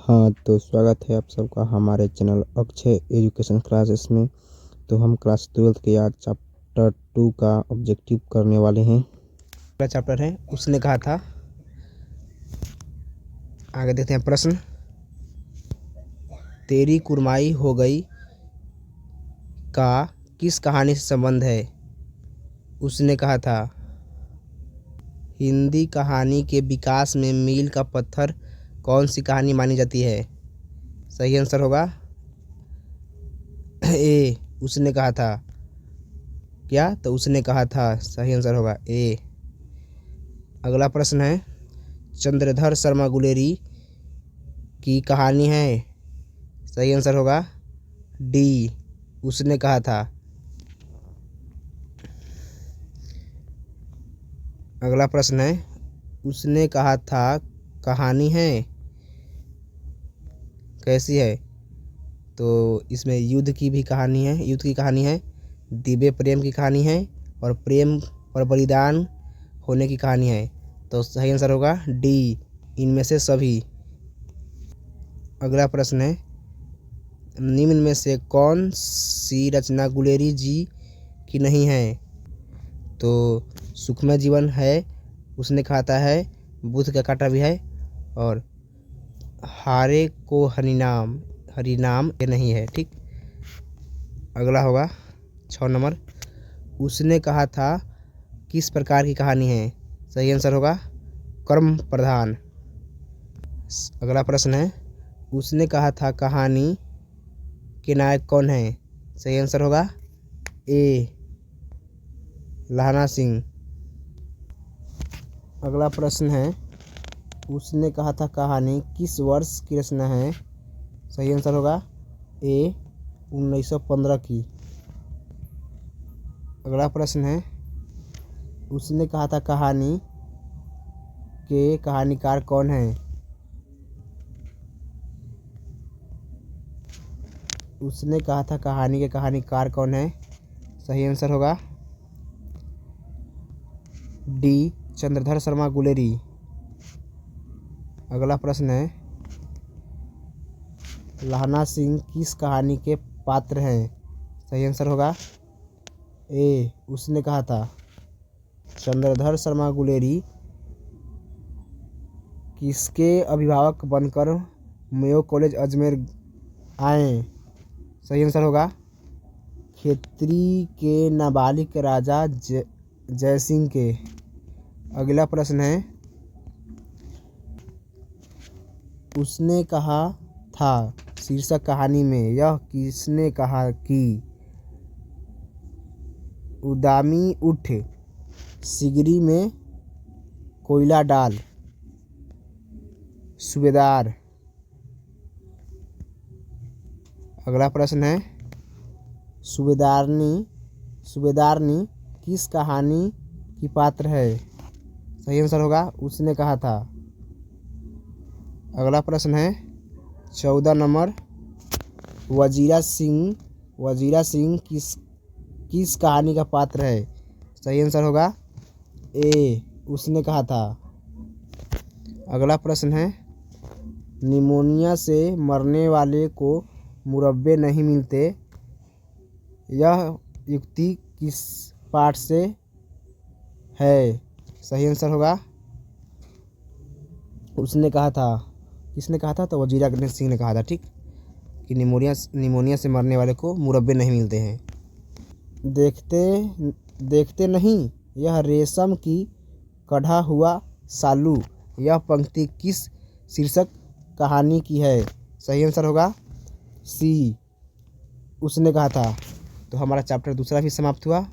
हाँ, तो स्वागत है आप सबका हमारे चैनल अक्षय एजुकेशन क्लासेस में। तो हम क्लास 12th के आज चैप्टर 2 का ऑब्जेक्टिव करने वाले हैं। पहला चैप्टर है उसने कहा था। आगे देखते हैं प्रश्न। तेरी कुरमाई हो गई का किस कहानी से संबंध है? उसने कहा था। हिंदी कहानी के विकास में मील का पत्थर कौन सी कहानी मानी जाती है? सही आंसर होगा ए। उसने कहा था। क्या? तो उसने कहा था। सही आंसर होगा ए। अगला प्रश्न है चंद्रधर शर्मा गुलेरी की कहानी है। सही आंसर होगा डी। उसने कहा था। अगला प्रश्न है उसने कहा था कहानी है कैसी है? तो इसमें युद्ध की भी कहानी है, युद्ध की कहानी है, दिव्य प्रेम की कहानी है और प्रेम पर बलिदान होने की कहानी है। तो सही आंसर होगा डी, इनमें से सभी। अगला प्रश्न है निम्न में से कौन सी रचना गुलेरी जी की नहीं है? तो सुखमय जीवन है, उसने खाता है, बुद्ध का कांटा भी है और हारे को हरिनाम ये नहीं है। ठीक। अगला होगा 6 नंबर। उसने कहा था किस प्रकार की कहानी है? सही आंसर होगा कर्म प्रधान। अगला प्रश्न है उसने कहा था कहानी के नायक कौन है? सही आंसर होगा ए, लहाना सिंह। अगला प्रश्न है उसने कहा था कहानी किस वर्ष की रचना है? सही आंसर होगा ए, 1915 की। अगला प्रश्न है उसने कहा था कहानी के कहानीकार कौन है? उसने कहा था कहानी के कहानीकार कौन है? सही आंसर होगा डी, चंद्रधर शर्मा गुलेरी। अगला प्रश्न है लहाना सिंह किस कहानी के पात्र हैं? सही आंसर होगा ए। उसने कहा था चंद्रधर शर्मा गुलेरी किसके अभिभावक बनकर मेयो कॉलेज अजमेर आए? सही आंसर होगा खेतरी के नाबालिग राजा जयसिंह के। अगला प्रश्न है उसने कहा था शीर्षक कहानी में यह किसने कहा कि उदामी उठ सिगरी में कोयला डाल सूबेदार। अगला प्रश्न है सूबेदारनी किस कहानी की पात्र है? सही आंसर होगा उसने कहा था। अगला प्रश्न है 14 नंबर। वजीरा सिंह किस कहानी का पात्र है? सही आंसर होगा ए, उसने कहा था। अगला प्रश्न है निमोनिया से मरने वाले को मुरब्बे नहीं मिलते, यह युक्ति किस पाठ से है? सही आंसर होगा उसने कहा था। किसने कहा था? तो वजीरा सिंह ने कहा था। ठीक। कि निमोनिया से मरने वाले को मुरब्बे नहीं मिलते हैं। देखते नहीं यह रेशम की कढ़ा हुआ सालू, यह पंक्ति किस शीर्षक कहानी की है? सही आंसर होगा सी, उसने कहा था। तो हमारा चैप्टर दूसरा भी समाप्त हुआ।